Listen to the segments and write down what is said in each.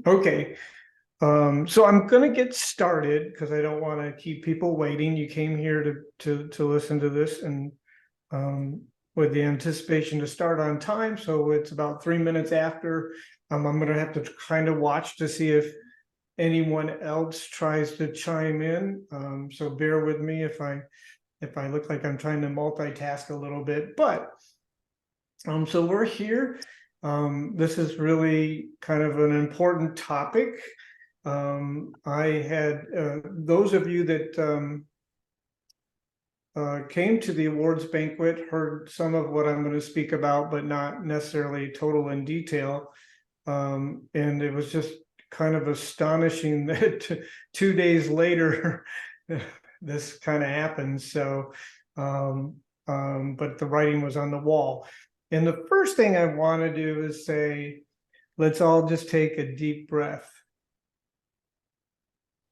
Okay, so I'm gonna get started because I don't want to keep people waiting. You came here to listen to this, and with the anticipation to start on time, so it's about 3 minutes after. I'm gonna have to kind of watch to see if anyone else tries to chime in. So bear with me if I look like I'm trying to multitask a little bit, but so we're here. This is really kind of an important topic. I had those of you that came to the awards banquet heard some of what I'm going to speak about, but not necessarily total in detail. And it was just kind of astonishing that 2 days later, this kind of happened. So, but the writing was on the wall. And the first thing I want to do is say, let's all just take a deep breath.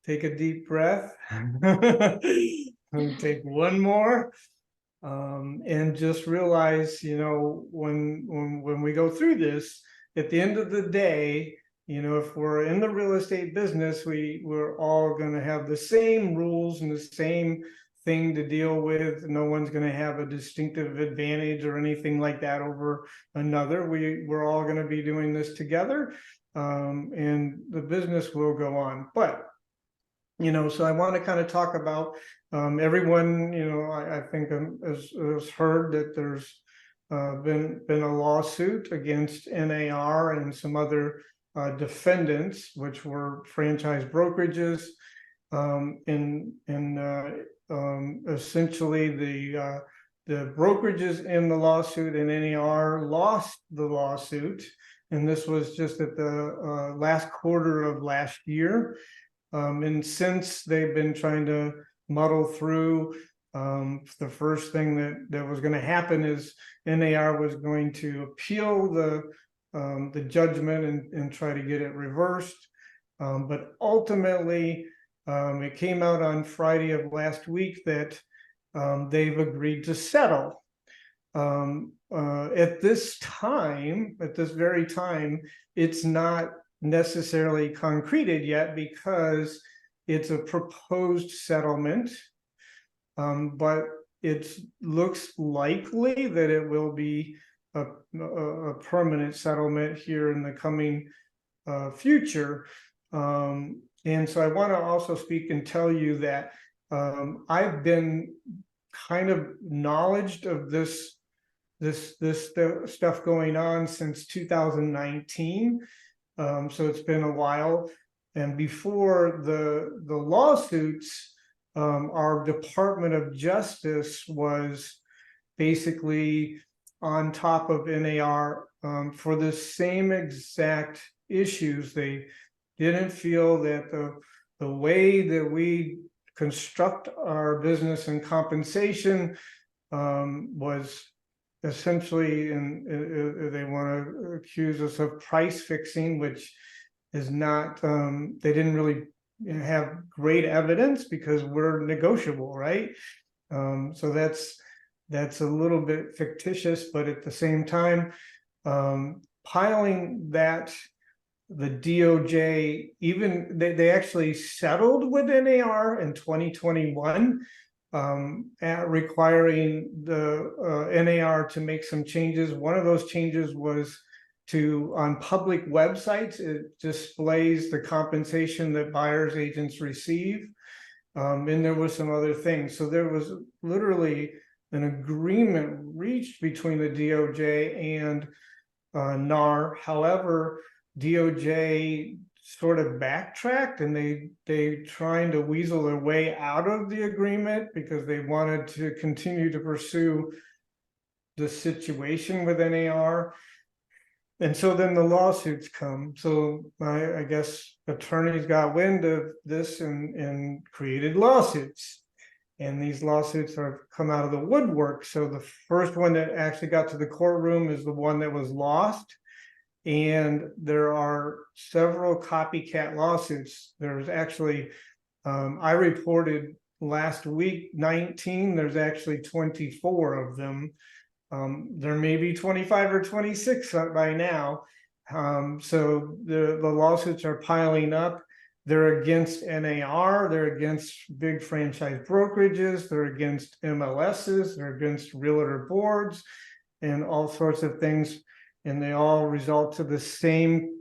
Take a deep breath. Take one more. And just realize, when we go through this, at the end of the day, if we're in the real estate business, we're all going to have the same rules and the same thing to deal with. No one's going to have a distinctive advantage or anything like that over another. We're all going to be doing this together, and the business will go on. But so I want to kind of talk about everyone. I think has heard that there's been a lawsuit against NAR and some other defendants, which were franchise brokerages, essentially the brokerages in the lawsuit and NAR lost the lawsuit, and this was just at the last quarter of last year. And since they've been trying to muddle through, the first thing that was going to happen is NAR was going to appeal the judgment and try to get it reversed. But ultimately, it came out on Friday of last week that they've agreed to settle. At this very time, it's not necessarily concreted yet because it's a proposed settlement, but it looks likely that it will be a permanent settlement here in the coming future. And so I want to also speak and tell you that I've been kind of knowledge of this stuff going on since 2019. So it's been a while. And before the lawsuits, our Department of Justice was basically on top of NAR for the same exact issues. They didn't feel that the way that we construct our business and compensation was essentially, and they want to accuse us of price fixing, which is not, they didn't really have great evidence because we're negotiable, right? So that's a little bit fictitious, but at the same time, piling that, the DOJ, even they actually settled with NAR in 2021, requiring the NAR to make some changes. One of those changes was on public websites, it displays the compensation that buyers agents receive. And there was some other things. So there was literally an agreement reached between the DOJ and NAR. However, DOJ sort of backtracked, and they trying to weasel their way out of the agreement because they wanted to continue to pursue the situation with NAR. And so then the lawsuits come. So I guess attorneys got wind of this and created lawsuits. And these lawsuits have come out of the woodwork. So the first one that actually got to the courtroom is the one that was lost. And there are several copycat lawsuits. There's actually, I reported last week 19, there's actually 24 of them. There may be 25 or 26 by now. So the lawsuits are piling up. They're against NAR, they're against big franchise brokerages, they're against MLSs, they're against realtor boards, and all sorts of things. And they all result to the same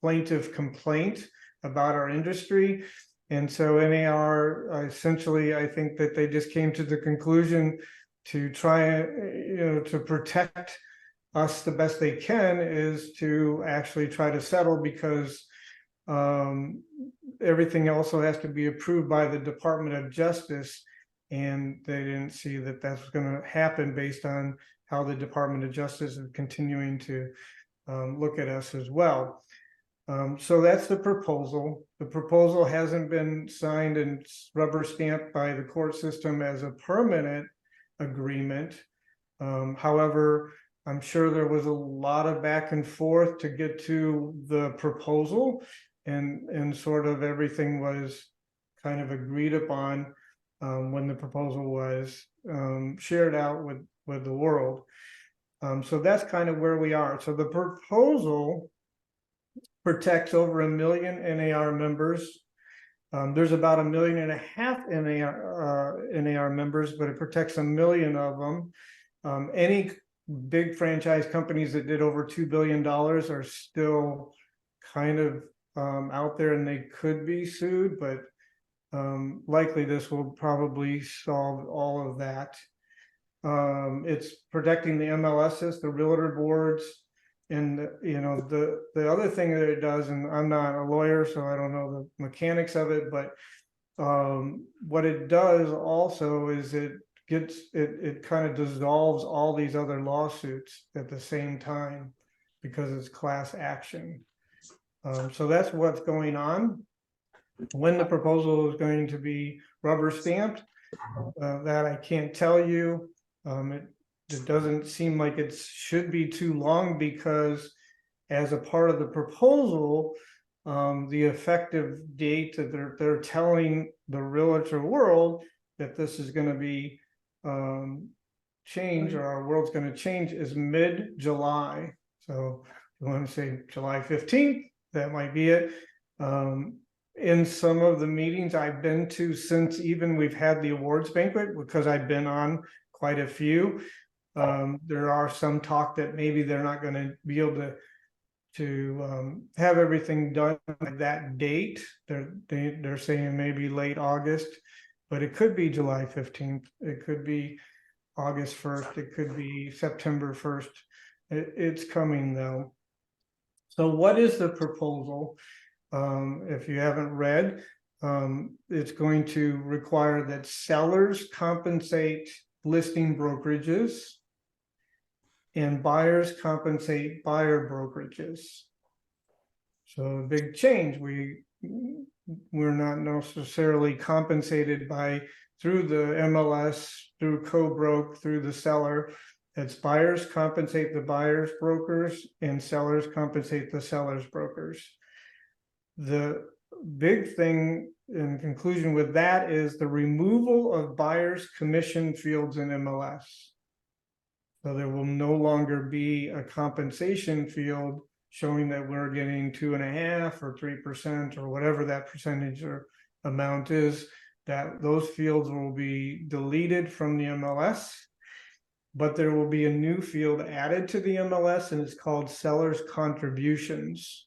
plaintiff complaint about our industry. And so NAR essentially, I think that they just came to the conclusion to try, to protect us the best they can is to actually try to settle, because everything also has to be approved by the Department of Justice, and they didn't see that that's going to happen based on how the Department of Justice is continuing to look at us as well. So that's the proposal. The proposal hasn't been signed and rubber stamped by the court system as a permanent agreement. However, I'm sure there was a lot of back and forth to get to the proposal, and sort of everything was kind of agreed upon when the proposal was shared out with the world. So that's kind of where we are. So the proposal protects over 1 million NAR members. There's about 1.5 million NAR members, but it protects 1 million of them. Any big franchise companies that did over $2 billion are still kind of out there, and they could be sued, but likely this will probably solve all of that. It's protecting the MLSs, the realtor boards, and the other thing that it does, and I'm not a lawyer, so I don't know the mechanics of it, but what it does also is it kind of dissolves all these other lawsuits at the same time, because it's class action. So that's what's going on. When the proposal is going to be rubber stamped, that I can't tell you. It doesn't seem like it should be too long, because as a part of the proposal, the effective date that they're telling the realtor world that this is going to be change, or our world's going to change, is mid-July. So you want to say July 15th, that might be it. In some of the meetings I've been to since even we've had the awards banquet, because I've been on quite a few, there are some talk that maybe they're not going to be able to have everything done at that date. They're saying maybe late August, but it could be July 15th. It could be August 1st. It could be September 1st. It's coming though. So what is the proposal? If you haven't read, it's going to require that sellers compensate listing brokerages and buyers compensate buyer brokerages. So a big change. We're not necessarily compensated through the MLS, through co-broke, through the seller. It's buyers compensate the buyers brokers and sellers compensate the sellers brokers. The big thing in conclusion with that is the removal of buyers' commission fields in MLS. So there will no longer be a compensation field showing that we're getting 2.5% or 3% or whatever that percentage or amount is. That those fields will be deleted from the MLS, but there will be a new field added to the MLS, and it's called sellers contributions.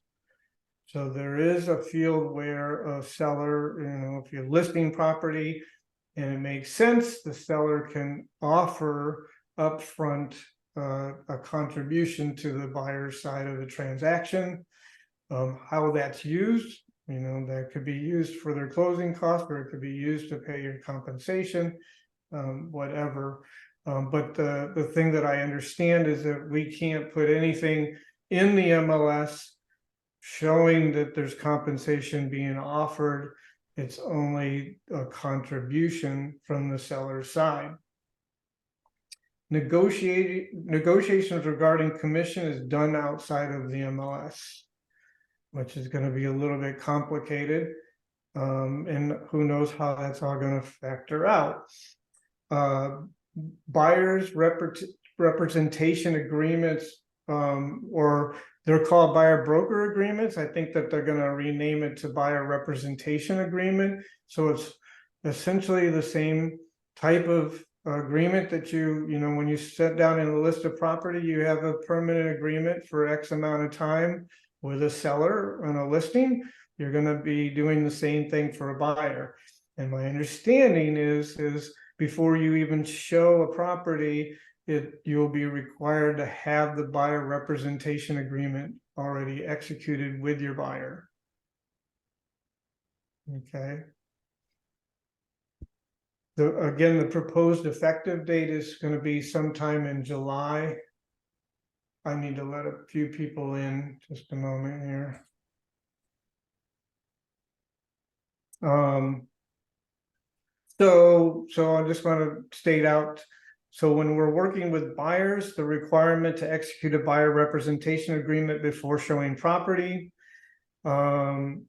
So there is a field where a seller, if you're listing property and it makes sense, the seller can offer upfront a contribution to the buyer's side of the transaction. How that's used, that could be used for their closing costs, or it could be used to pay your compensation, whatever. But the thing that I understand is that we can't put anything in the MLS showing that there's compensation being offered. It's only a contribution from the seller's side. Negotiations regarding commission is done outside of the MLS, which is going to be a little bit complicated. And who knows how that's all going to factor out. Buyers representation agreements, or they're called buyer broker agreements. I think that they're going to rename it to buyer representation agreement. So it's essentially the same type of agreement that you know, when you sit down in a list of property, you have a permanent agreement for X amount of time with a seller on a listing. You're going to be doing the same thing for a buyer. And my understanding is before you even show a property, you'll be required to have the buyer representation agreement already executed with your buyer. Okay. Again, the proposed effective date is going to be sometime in July. I need to let a few people in just a moment here. So I just want to state out, so when we're working with buyers, the requirement to execute a buyer representation agreement before showing property. And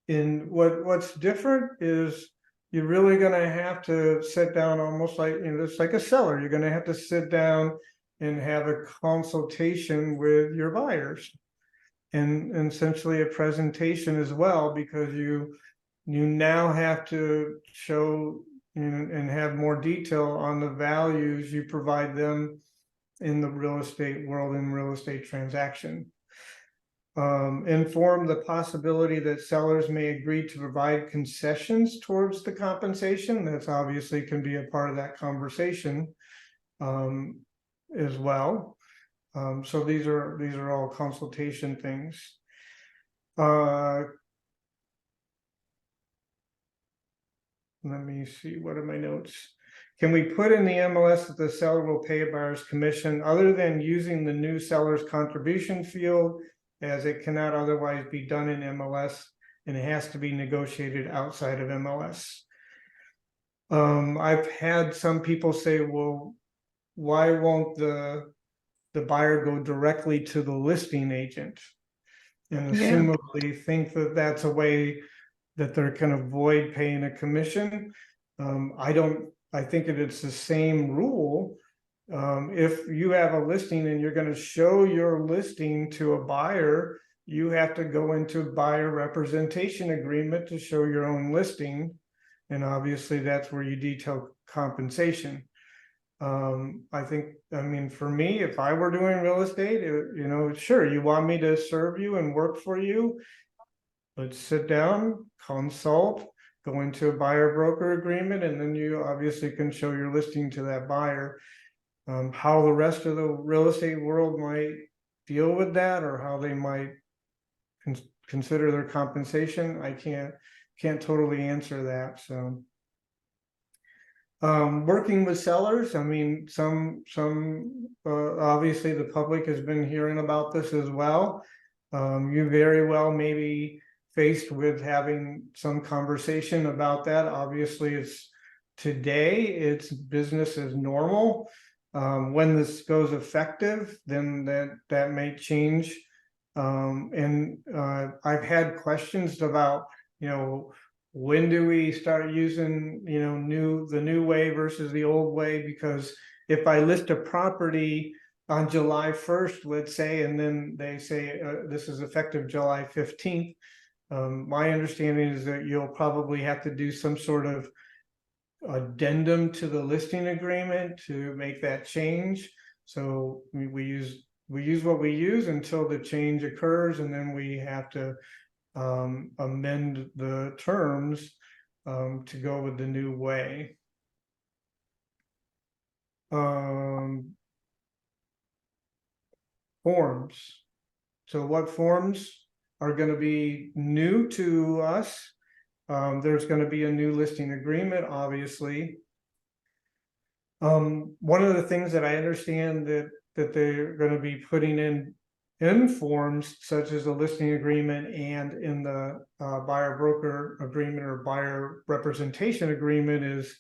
what's different is you're really going to have to sit down almost like, you know, it's like a seller. You're going to have to sit down and have a consultation with your buyers and essentially a presentation as well, because you now have to show and have more detail on the values you provide them in the real estate world and real estate transaction. Inform the possibility that sellers may agree to provide concessions towards the compensation. That's obviously can be a part of that conversation as well. So these are all consultation things. Let me see, what are my notes? Can we put in the MLS that the seller will pay a buyer's commission other than using the new seller's contribution field, as it cannot otherwise be done in MLS and it has to be negotiated outside of MLS? I've had some people say, well, why won't the buyer go directly to the listing agent? And assumably think that that's a way that they can avoid paying a commission. I think that it's the same rule. If you have a listing and you're going to show your listing to a buyer, you have to go into a buyer representation agreement to show your own listing. And obviously that's where you detail compensation. I mean, for me, if I were doing real estate, you know, sure, you want me to serve you and work for you, let's sit down, consult, go into a buyer broker agreement, and then you obviously can show your listing to that buyer. How the rest of the real estate world might deal with that, or how they might consider their compensation, I can't totally answer that. So working with sellers, I mean, some obviously the public has been hearing about this as well. You very well may be faced with having some conversation about that. Obviously, it's business as normal. When this goes effective, then that may change. I've had questions about, you know, when do we start using, you know, the new way versus the old way? Because if I list a property on July 1st, let's say, and then they say this is effective July 15th, my understanding is that you'll probably have to do some sort of addendum to the listing agreement to make that change. So we use what we use until the change occurs, and then we have to amend the terms to go with the new way. Forms. So what forms are going to be new to us? There's going to be a new listing agreement, obviously. One of the things that I understand that they're going to be putting in forms such as a listing agreement and in the buyer broker agreement or buyer representation agreement is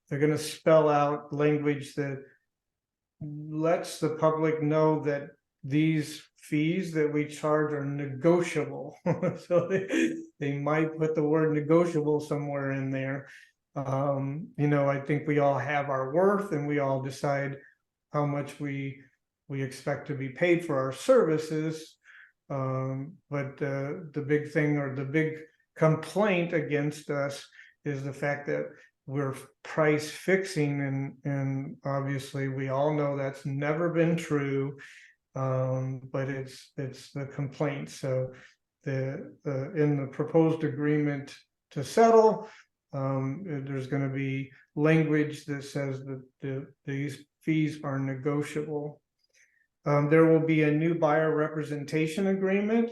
they're going to spell out language that lets the public know that these fees that we charge are negotiable. So they might put the word negotiable somewhere in there. You know, I think we all have our worth and we all decide how much we expect to be paid for our services. But the big thing, or the big complaint against us, is the fact that we're price fixing, and obviously we all know that's never been true. But it's the complaint. So in the proposed agreement to settle, there's going to be language that says that these fees are negotiable. There will be a new buyer representation agreement.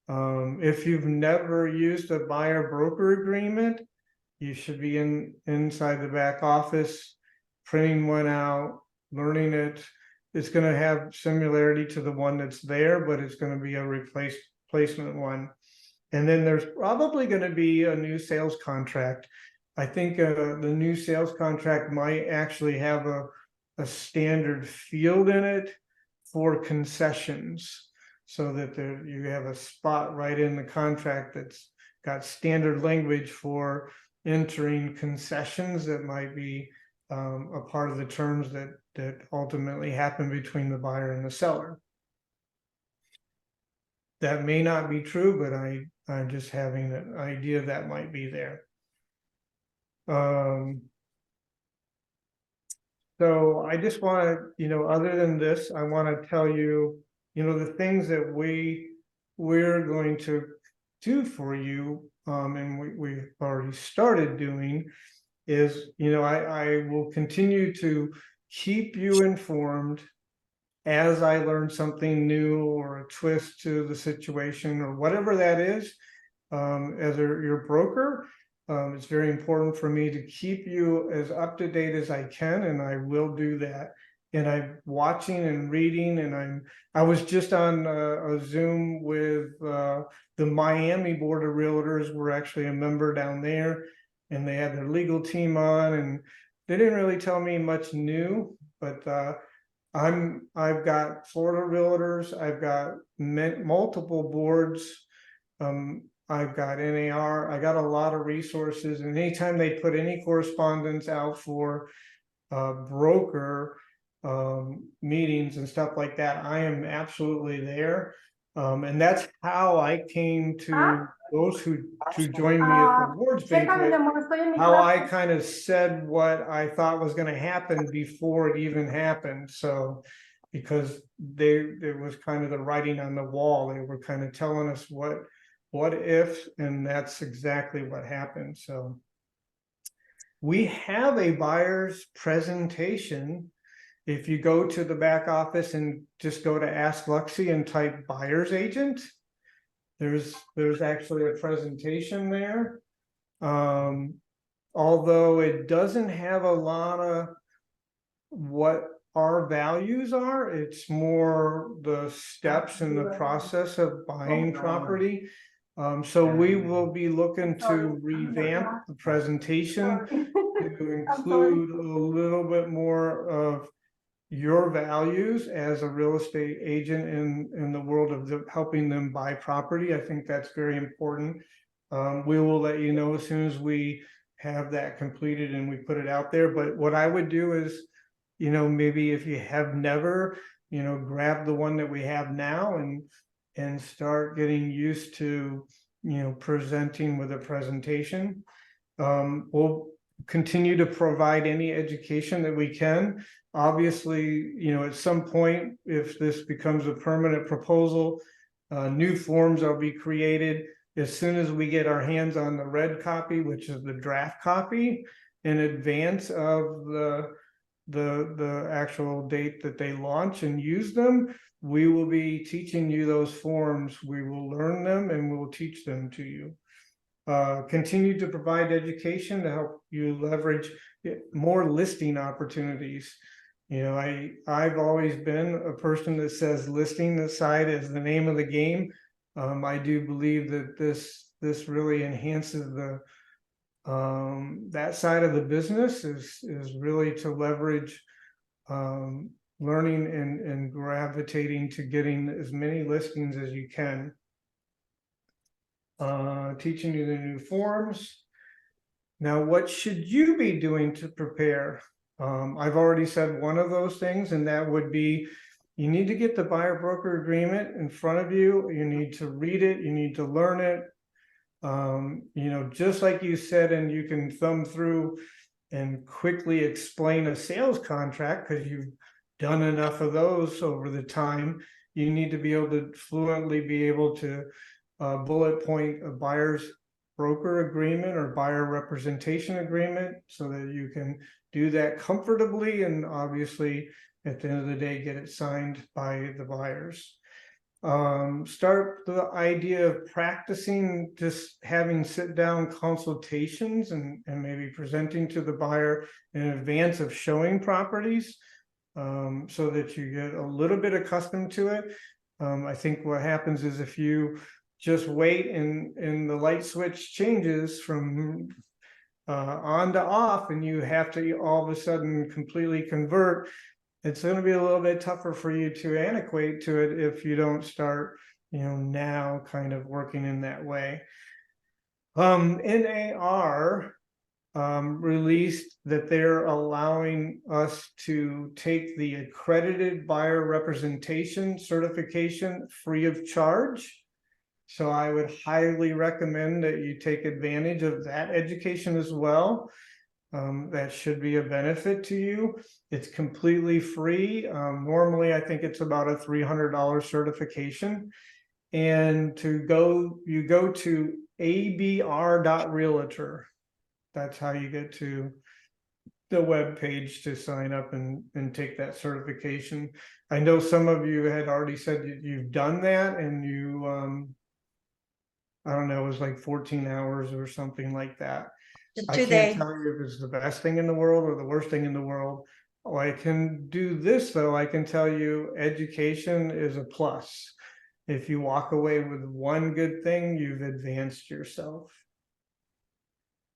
If you've never used a buyer broker agreement, you should be inside the back office, printing one out, learning it. It's going to have similarity to the one that's there, but it's going to be a replacement one. And then there's probably going to be a new sales contract. I think the new sales contract might actually have a standard field in it for concessions, so that you have a spot right in the contract that's got standard language for entering concessions that might be a part of the terms that ultimately happen between the buyer and the seller. That may not be true, but I'm just having an idea that might be there. So I just want to, other than this, I want to tell you, the things that we're going to do for you, and we've already started doing, is, I will continue to keep you informed as I learn something new or a twist to the situation or whatever that is. As your broker, it's very important for me to keep you as up to date as I can, and I will do that. And I'm watching and reading, and I was just on a Zoom with the Miami Board of Realtors. We're actually a member down there, and they had their legal team on, and they didn't really tell me much new, but I've got Florida Realtors, I've got multiple boards, I've got NAR, I got a lot of resources, and anytime they put any correspondence out for broker meetings and stuff like that, I am absolutely there. And that's how I came to those who joined me at the awards banquet, how I kind of said what I thought was going to happen before it even happened. So because there was kind of the writing on the wall, they were kind of telling us what if, and that's exactly what happened. So we have a buyer's presentation. If you go to the back office and just go to Ask Luxie and type buyer's agent, there's actually a presentation there. Although it doesn't have a lot of what our values are, it's more the steps in the process of buying property. So we will be looking to revamp the presentation to include a little bit more of your values as a real estate agent in the world of helping them buy property. I think that's very important. We will let you know as soon as we have that completed and we put it out there. But what I would do is, maybe if you have never, grab the one that we have now and start getting used to, presenting with a presentation. We'll continue to provide any education that we can. Obviously, at some point, if this becomes a permanent proposal, new forms will be created as soon as we get our hands on the red copy, which is the draft copy, in advance of the actual date that they launch and use them. We will be teaching you those forms. We will learn them and we will teach them to you. Continue to provide education to help you leverage more listing opportunities. I've always been a person that says listing aside is the name of the game. I do believe that this really enhances that side of the business is really to leverage learning and gravitating to getting as many listings as you can. Teaching you the new forms. Now, what should you be doing to prepare? I've already said one of those things, and that would be you need to get the buyer broker agreement in front of you. You need to read it. You need to learn it. You know, just like you said, and you can thumb through and quickly explain a sales contract because you've done enough of those over the time. You need to be able to fluently be able to bullet point a buyer's broker agreement or buyer representation agreement so that you can do that comfortably and obviously at the end of the day get it signed by the buyers. Start the idea of practicing just having sit down consultations and maybe presenting to the buyer in advance of showing properties, so that you get a little bit accustomed to it. I think what happens is if you just wait and the light switch changes from on to off and you have to all of a sudden completely convert, it's going to be a little bit tougher for you to antiquate to it if you don't start, you know, now kind of working in that way. NAR released that they're allowing us to take the accredited buyer representation certification free of charge. So I would highly recommend that you take advantage of that education as well. That should be a benefit to you. It's completely free. Normally, I think it's about a $300 certification. And you go to abr.realtor. That's how you get to the web page to sign up and take that certification. I know some of you had already said that you've done that and you, I don't know, it was like 14 hours or something like that. I can't tell you if it's the best thing in the world or the worst thing in the world. Oh, I can do this though. I can tell you education is a plus. If you walk away with one good thing, you've advanced yourself.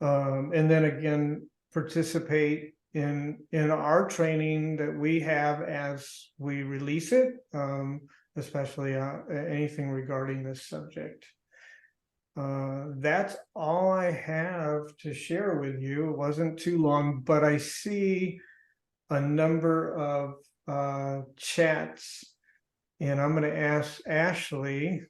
And then again, participate in our training that we have as we release it, especially anything regarding this subject. That's all I have to share with you. It wasn't too long, but I see a number of chats, and I'm going to ask Ashley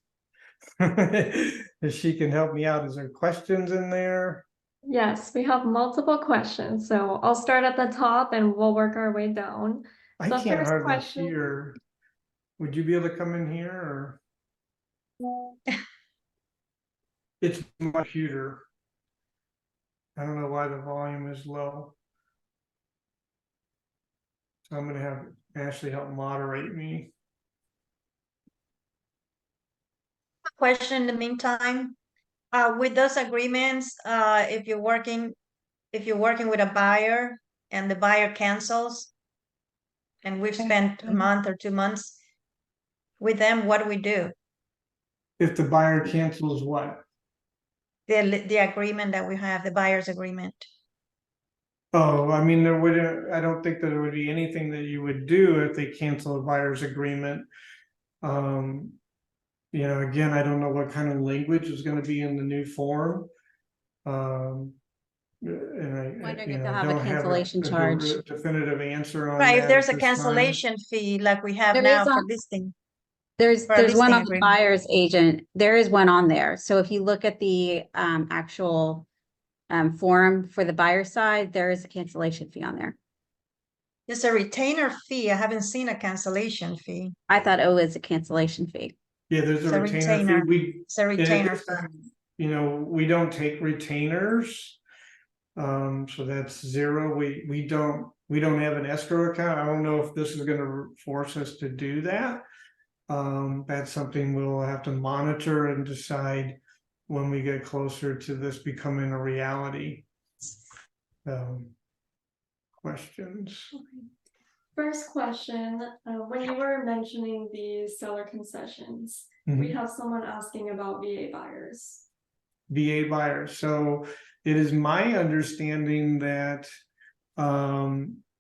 if she can help me out. Is there questions in there? Yes, we have multiple questions. So I'll start at the top and we'll work our way down. I can't hardly hear. Would you be able to come in here or? It's my computer. I don't know why the volume is low. So I'm going to have Ashley help moderate me. Question in the meantime, with those agreements, if you're working with a buyer and the buyer cancels, and we've spent a month or 2 months with them, what do we do? If the buyer cancels what? The agreement that we have, the buyer's agreement. Oh, I mean, I don't think that there would be anything that you would do if they cancel a buyer's agreement. You know, again, I don't know what kind of language is going to be in the new form. And Wondering if they'll have a cancellation charge. Definitive answer on Right, that if there's a at this time. cancellation fee like we have now for listing. There's one on the agreement. buyer's agent. There is one on there. So if you look at the actual form for the buyer side, there is a cancellation fee on there. It's a retainer fee. I haven't seen a cancellation fee. I thought it was a cancellation fee. Yeah, there's a retainer fee. It's a retainer fee. You know, we don't take retainers. So that's zero. We don't have an escrow account. I don't know if this is going to force us to do that. That's something we'll have to monitor and decide when we get closer to this becoming a reality. Questions? First question, when you were mentioning the seller concessions, we have someone asking about VA buyers. VA buyers. So it is my understanding that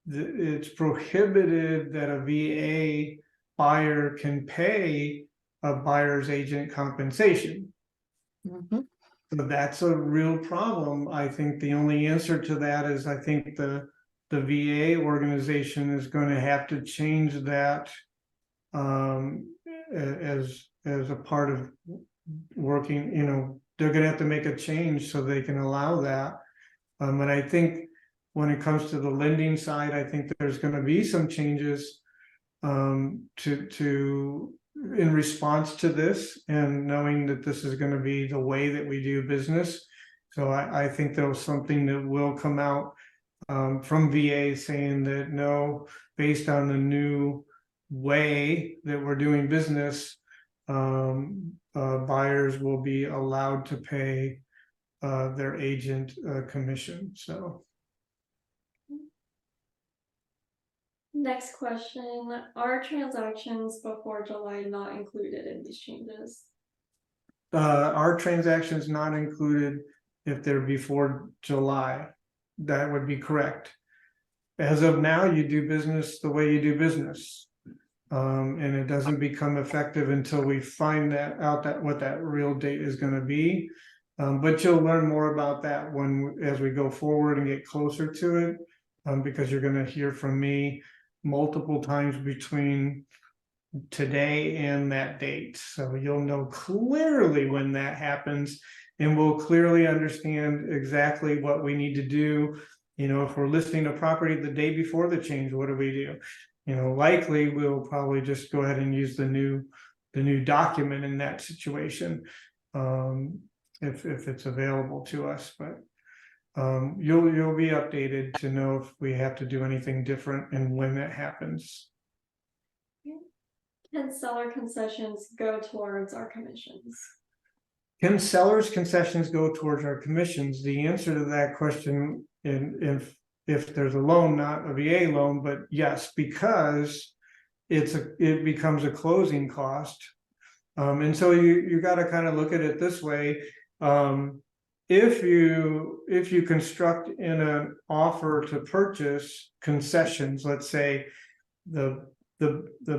it's prohibited that a VA buyer can pay a buyer's agent compensation. So that's a real problem. I think the only answer to that is I think the VA organization is going to have to change that as a part of working, they're gonna have to make a change so they can allow that. And I think when it comes to the lending side, I think there's gonna be some changes to in response to this, and knowing that this is gonna be the way that we do business. So I think there was something that will come out from VA saying that no, based on the new way that we're doing business, buyers will be allowed to pay their agent commission. So Next question, are transactions before July not included in these changes? our transactions not included if they're before July. That would be correct. As of now, you do business the way you do business. And it doesn't become effective until we find out what that real date is going to be. But you'll learn more about that as we go forward and get closer to it, because you're going to hear from me multiple times between today and that date. So you'll know clearly when that happens, and we'll clearly understand exactly what we need to do. If we're listing a property the day before the change, what do we do? Likely we'll probably just go ahead and use the new document in that situation, if it's available to us. But you'll be updated to know if we have to do anything different and when that happens. Can seller concessions go towards our commissions? Can sellers' concessions go towards our commissions? The answer to that question, if there's a loan, not a VA loan, but yes, because it becomes a closing cost. And so you got to kind of look at it this way. If you construct in an offer to purchase concessions, let's say the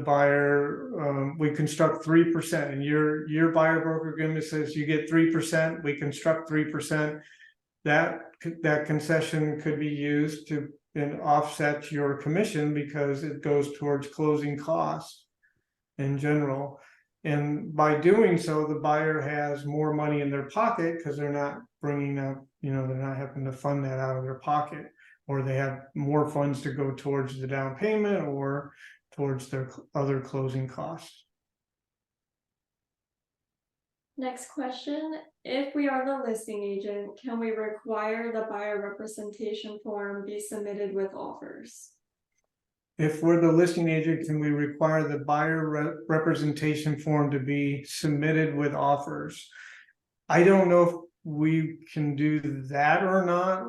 buyer, we construct 3%, and your buyer broker agreement says you get 3%, we construct 3%. That concession could be used to offset your commission, because it goes towards closing costs in general. And by doing so, the buyer has more money in their pocket, because they're not bringing up, they're not having to fund that out of their pocket, or they have more funds to go towards the down payment or towards their other closing costs. Next question, if we are the listing agent, can we require the buyer representation form be submitted with offers? If we're the listing agent, can we require the buyer representation form to be submitted with offers? I don't know if we can do that or not.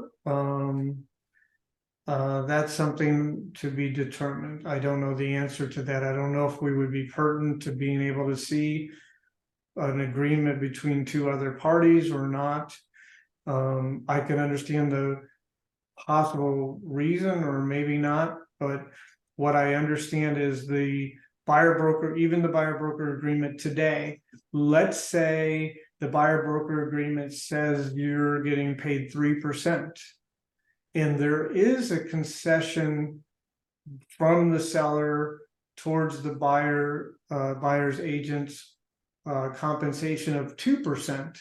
That's something to be determined. I don't know the answer to that. I don't know if we would be pertinent to being able to see an agreement between two other parties or not. I can understand the possible reason, or maybe not, but what I understand is the buyer broker, even the buyer broker agreement today, let's say the buyer broker agreement says you're getting paid 3%. And there is a concession from the seller towards the buyer's agent's compensation of 2%.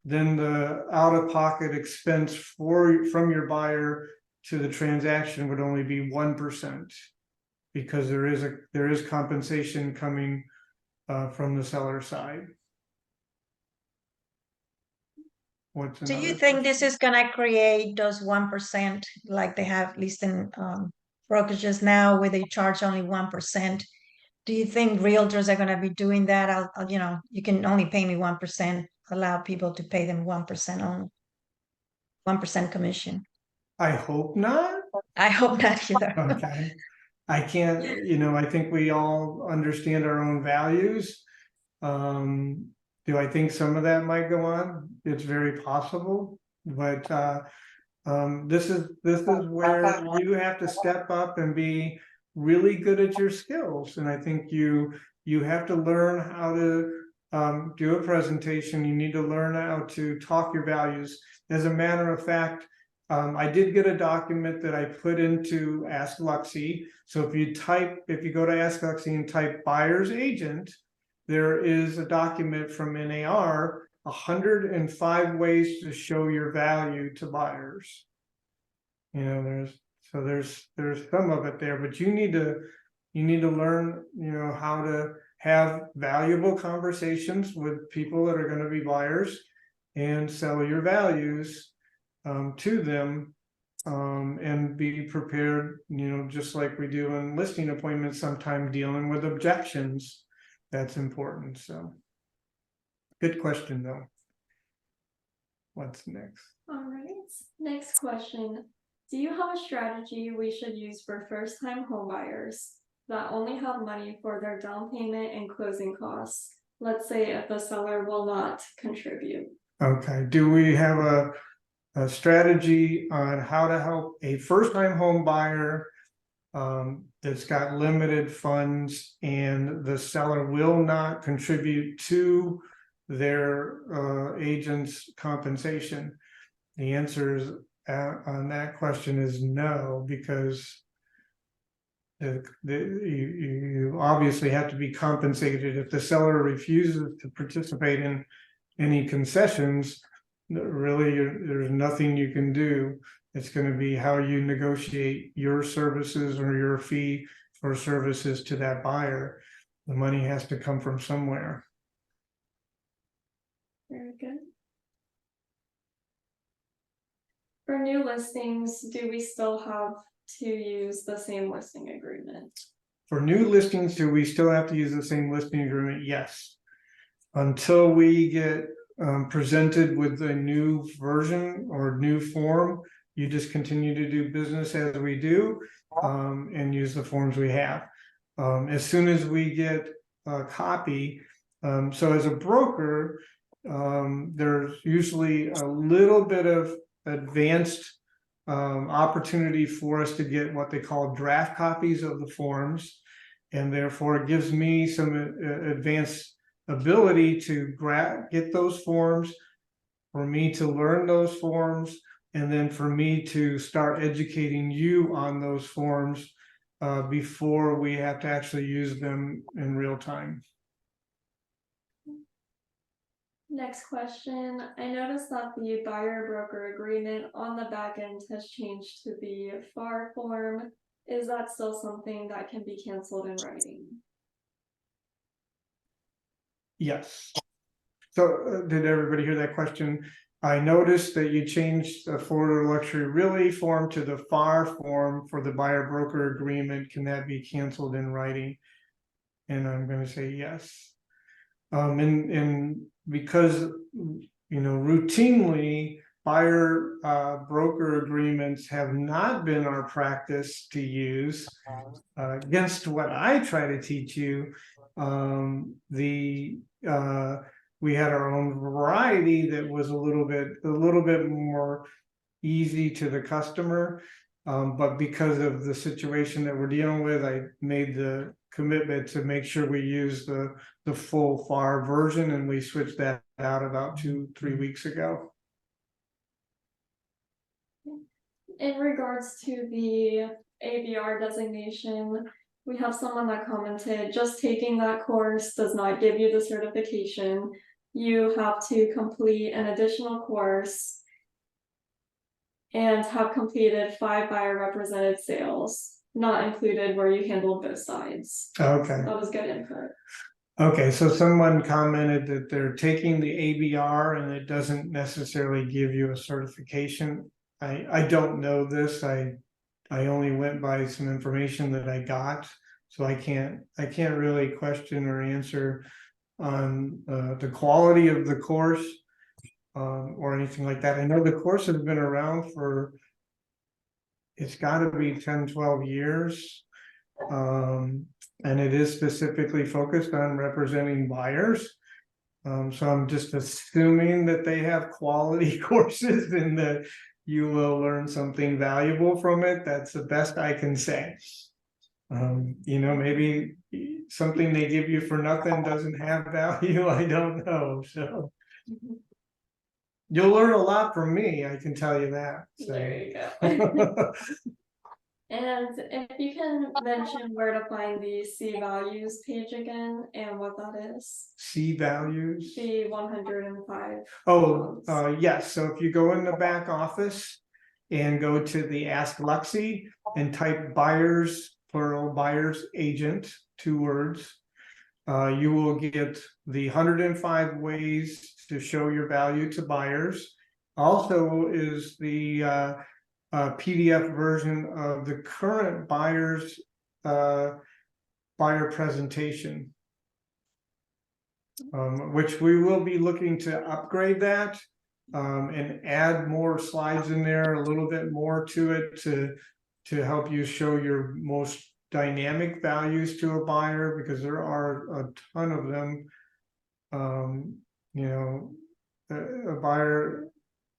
Then the out-of-pocket expense from your buyer to the transaction would only be 1%, because there is compensation coming from the seller side. Do you think this is gonna create those 1%, like they have listing brokerages now, where they charge only 1%? Do you think realtors are gonna be doing that? You can only pay me 1%, allow people to pay them 1% on 1% commission? I hope not. I hope not either. Okay. I can't, I think we all understand our own values. Do I think some of that might go on? It's very possible, but this is where you have to step up and be really good at your skills. And I think you have to learn how to do a presentation. You need to learn how to talk your values. As a matter of fact, I did get a document that I put into Ask Luxie. So if you go to Ask Luxie and type buyer's agent, there is a document from NAR, 105 ways to show your value to buyers. You know, there's some of it there, but you need to learn, you know, how to have valuable conversations with people that are going to be buyers and sell your values to them, and be prepared, you know, just like we do in listing appointments, sometime dealing with objections. That's important. So good question though. What's next? All right, next question. Do you have a strategy we should use for first-time homebuyers that only have money for their down payment and closing costs? Let's say if the seller will not contribute. Okay, do we have a strategy on how to help a first-time home buyer that's got limited funds and the seller will not contribute to their agent's compensation? The answer is on that question is no, because you obviously have to be compensated. If the seller refuses to participate in any concessions, really there's nothing you can do. It's going to be how you negotiate your services or your fee for services to that buyer. The money has to come from somewhere. Very good. For new listings, do we still have to use the same listing agreement? For new listings, do we still have to use the same listing agreement? Yes. Until we get presented with a new version or new form, you just continue to do business as we do, and use the forms we have. As soon as we get a copy, so as a broker, there's usually a little bit of advanced opportunity for us to get what they call draft copies of the forms, and therefore it gives me some advanced ability to get those forms, for me to learn those forms, and then for me to start educating you on those forms before we have to actually use them in real time. Next question. I noticed that the buyer broker agreement on the back end has changed to the FAR form. Is that still something that can be canceled in writing? Yes. So did everybody hear that question? I noticed that you changed the Florida Luxury Realty form to the FAR form for the buyer broker agreement. Can that be canceled in writing? And I'm going to say yes. And because, you know, routinely buyer broker agreements have not been our practice to use, against what I try to teach you. We had our own variety that was a little bit more easy to the customer, but because of the situation that we're dealing with, I made the commitment to make sure we use the full FAR version, and we switched that out about 2-3 weeks ago. In regards to the ABR designation, we have someone that commented, just taking that course does not give you the certification. You have to complete an additional course and have completed 5 buyer represented sales, not included where you handled both sides. Okay. That was good input. Okay, so someone commented that they're taking the ABR and it doesn't necessarily give you a certification. I don't know this. I only went by some information that I got, so I can't really question or answer on the quality of the course or anything like that. I know the course has been around for, it's got to be 10-12 years, and it is specifically focused on representing buyers. So I'm just assuming that they have quality courses and that you will learn something valuable from it. That's the best I can say. You know, maybe something they give you for nothing doesn't have value. I don't know. So You'll learn a lot from me, I can tell you that. so. There you go. And if you can mention where to find the C values page again and what that is. C values. The 105. Oh, yes, so if you go in the back office and go to the Ask Lexi and type buyers, plural, buyers agent, 2 words. You will get the 105 ways to show your value to buyers. Also is the PDF version of the current buyers buyer presentation, which we will be looking to upgrade that and add more slides in there, a little bit more to it to help you show your most dynamic values to a buyer, because there are a ton of them. You know,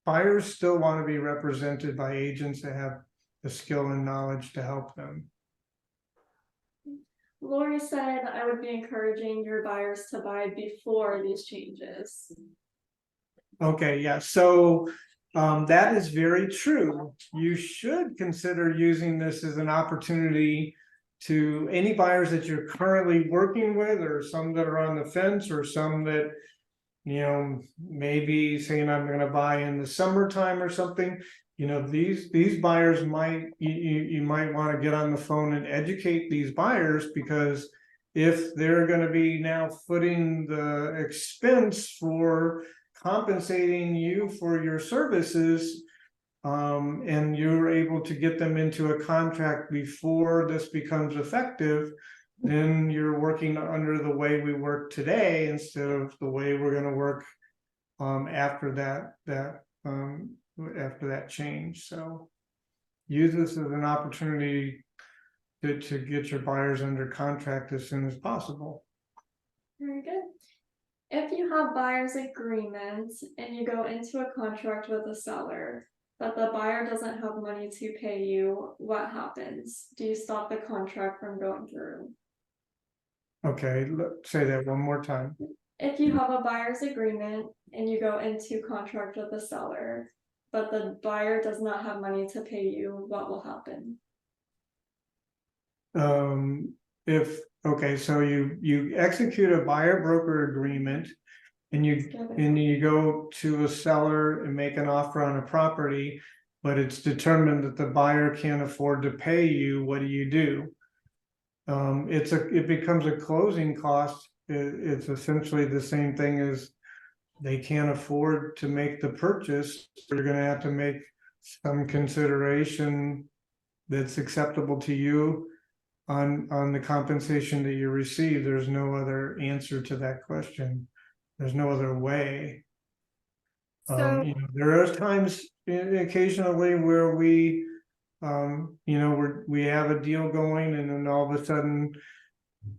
buyers still want to be represented by agents that have the skill and knowledge to help them. Lori said I would be encouraging your buyers to buy before these changes. Okay, yeah, so that is very true. You should consider using this as an opportunity to any buyers that you're currently working with, or some that are on the fence, or some that, you know, maybe saying I'm going to buy in the summertime or something. You know, these buyers might, you might want to get on the phone and educate these buyers, because if they're going to be now footing the expense for compensating you for your services, and you're able to get them into a contract before this becomes effective, then you're working under the way we work today instead of the way we're going to work after that change. So use this as an opportunity to get your buyers under contract as soon as possible. Very good. If you have buyer's agreement and you go into a contract with a seller, but the buyer doesn't have money to pay you, what happens? Do you stop the contract from going through? Okay, say that one more time. If you have a buyer's agreement and you go into contract with the seller, but the buyer does not have money to pay you, what will happen? Okay, so you execute a buyer broker agreement, and you go to a seller and make an offer on a property, but it's determined that the buyer can't afford to pay you. What do? It becomes a closing cost. It's essentially the same thing as they can't afford to make the purchase. You're going to have to make some consideration that's acceptable to you on the compensation that you receive. There's no other answer to that question. There's no other way. So You know, there are times occasionally where we you know, we have a deal going, and then all of a sudden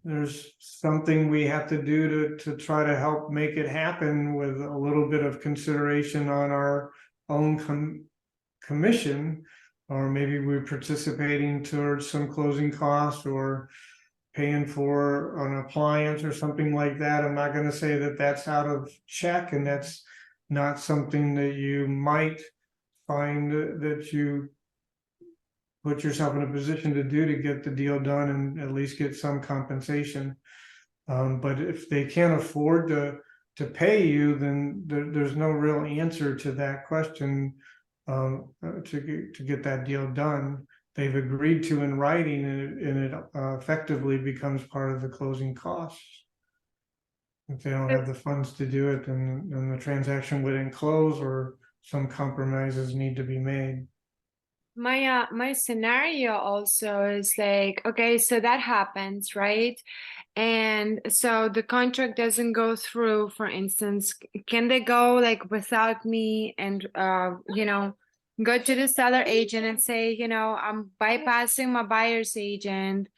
there's something we have to do to try to help make it happen, with a little bit of consideration on our own commission, or maybe we're participating towards some closing costs, or paying for an appliance or something like that. I'm not going to say that that's out of check, and that's not something that you might find that you put yourself in a position to do to get the deal done and at least get some compensation. But if they can't afford to pay you, then there's no real answer to that question to get that deal done. They've agreed to in writing, and it effectively becomes part of the closing costs. If they don't have the funds to do it, then the transaction wouldn't close, or some compromises need to be made. my scenario also is like, okay, so that happens, right? And so the contract doesn't go through, for instance. Can they go like without me and you know, go to the seller agent and say, you know, I'm bypassing my buyer's agent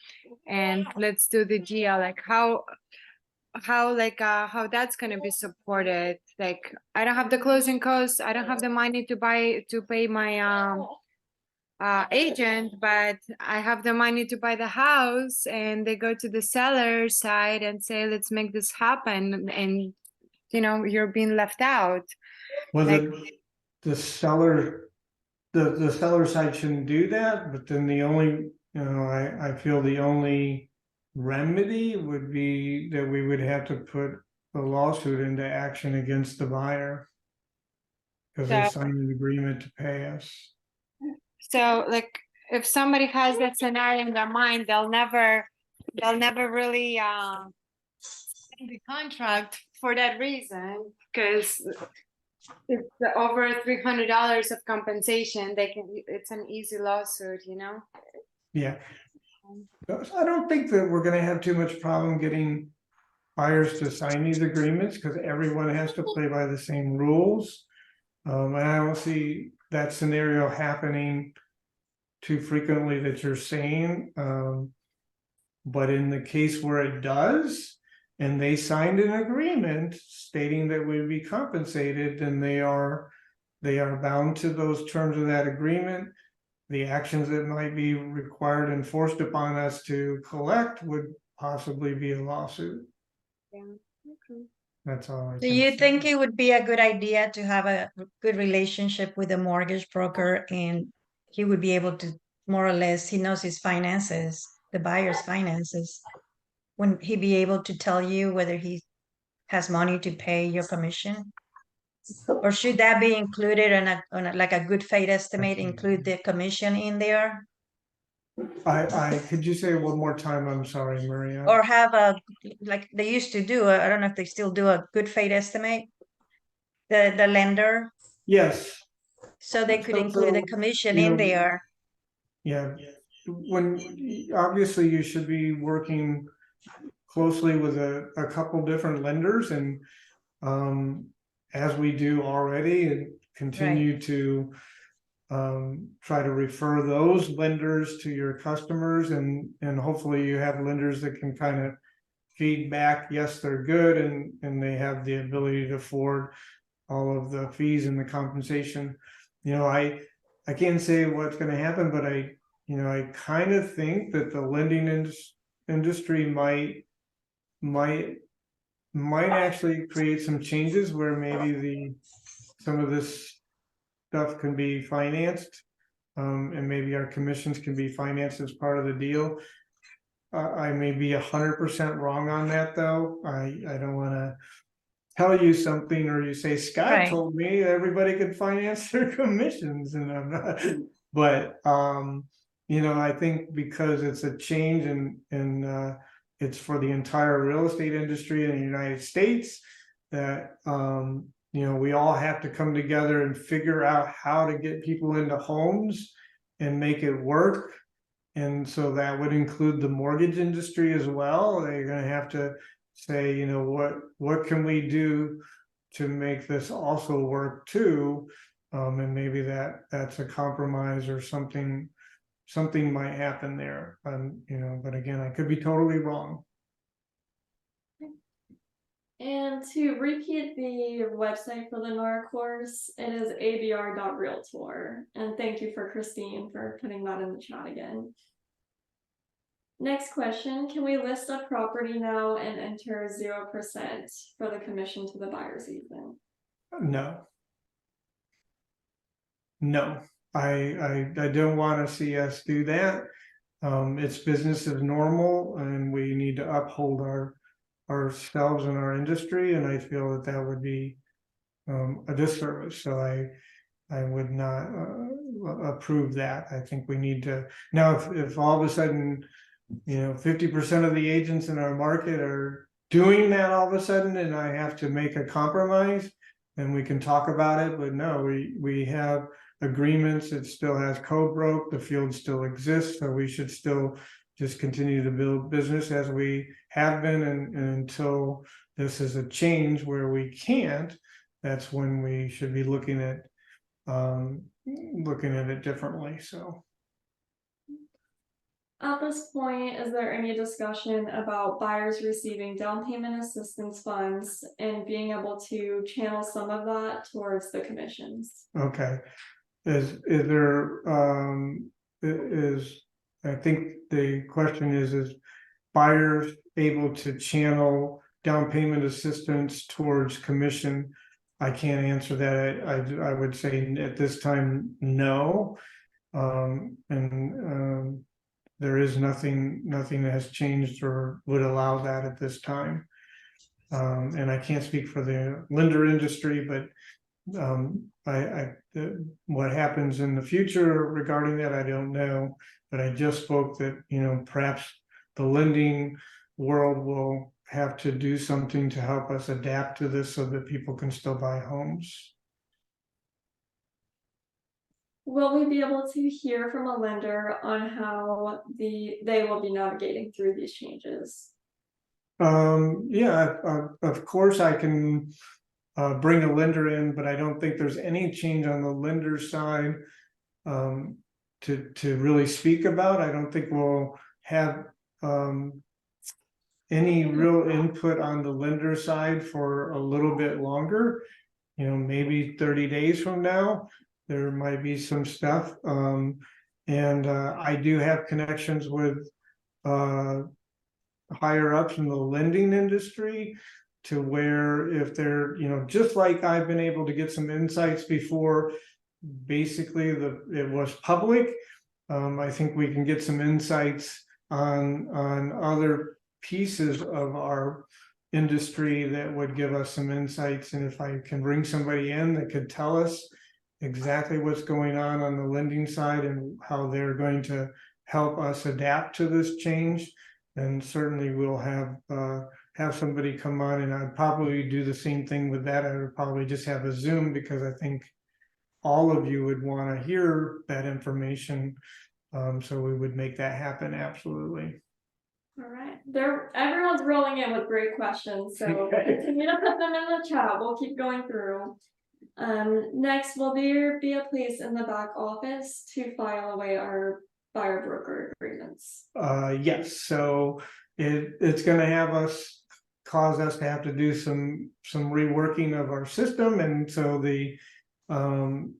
and let's do the deal? Like how that's going to be supported? Like, I don't have the closing costs, I don't have the money to pay my agent, but I have the money to buy the house, and they go to the seller side and say, let's make this happen, and you know, you're being left out. Well, Like- the seller, the seller side shouldn't do that, but then the only, I feel the only remedy would be that we would have to put a lawsuit into action against the buyer. Because they So- signed an agreement to pay us. So like if somebody has that scenario in their mind, they'll never really sign the contract for that reason, because it's over $300 of compensation. It's an easy lawsuit, you know? Yeah. I don't think that we're gonna have too much problem getting buyers to sign these agreements, because everyone has to play by the same rules. And I don't see that scenario happening too frequently that you're saying. But in the case where it does, and they signed an agreement stating that we'd be compensated, then they are bound to those terms of that agreement. The actions that might be required and forced upon us to collect would possibly be a lawsuit. Yeah. Okay. That's all I Do can you say. think it would be a good idea to have a good relationship with a mortgage broker, and he would be able to more or less, he knows his finances, the buyer's finances? Wouldn't he be able to tell you whether he has money to pay your commission? Or should that be included on a like a good faith estimate, include the commission in there? Could you say it one more time? I'm sorry, Maria. Or have a, like they used to do, I don't know if they still do, a good faith estimate? The lender, Yes, so they could So- include the so, commission you in know, there. yeah. When, obviously you should be working closely with a couple different lenders, and as we do already, and continue to try to refer those lenders to your customers, and hopefully you have lenders that can kind of feedback, yes, they're good, and they have the ability to afford all of the fees and the compensation. I can't say what's going to happen, but I kind of think that the lending industry might actually create some changes where maybe some of this stuff can be financed, and maybe our commissions can be financed as part of the deal. I may be 100% wrong on that, though. I don't want to tell you something, or you say Scott Right. told me everybody could finance their commissions, and I'm not. But I think because it's a change, and it's for the entire real estate industry in the United States, that we all have to come together and figure out how to get people into homes and make it work. And so that would include the mortgage industry as well. They're going to have to say, what can we do to make this also work too? And maybe that's a compromise, or something might happen there. But again, I could be totally wrong. And to repeat the website for the NAR course, it is abr.realtor. And thank you for Christine for putting that in the chat again. Next question, can we list a property now and enter 0% for the commission to the buyer's agent? No, I don't want to see us do that. It's business as normal, and we need to uphold ourselves and our industry, and I feel that would be a disservice. So I would not approve that. I think we need to now, if all of a sudden 50% of the agents in our market are doing that all of a sudden, and I have to make a compromise, then we can talk about it. But no, we have agreements. It still has code broke. The field still exists, so we should still just continue to build business as we have been, and until this is a change where we can't, that's when we should be looking at it differently. So At this point, is there any discussion about buyers receiving down payment assistance funds and being able to channel some of that towards the commissions? okay, is there I think the question is buyers able to channel down payment assistance towards commission I can't answer that. I would say at this time, no. There is nothing that has changed or would allow that at this time. And I can't speak for the lender industry, but what happens in the future regarding that, I don't know. But I just spoke that, perhaps the lending world will have to do something to help us adapt to this so that people can still buy homes. Will we be able to hear from a lender on how they will be navigating through these changes? Yeah, of course I can bring a lender in, but I don't think there's any change on the lender side to really speak about. I don't think we'll have any real input on the lender side for a little bit longer. Maybe 30 days from now, there might be some stuff. And I do have connections with higher ups in the lending industry, to where if they're, just like I've been able to get some insights before, basically it was public. I think we can get some insights on other pieces of our industry that would give us some insights. And if I can bring somebody in that could tell us exactly what's going on the lending side and how they're going to help us adapt to this change, then certainly we'll have somebody come on. And I'd probably do the same thing with that. I would probably just have a Zoom, because I think all of you would want to hear that information. So we would make that happen. Absolutely. All right, everyone's rolling in with great questions, so Okay. continue to put them in the chat. We'll keep going through. Next, will there be a place in the back office to file away our buyer broker agreements? Yes, so it's going to cause us to have to do some reworking of our system, and so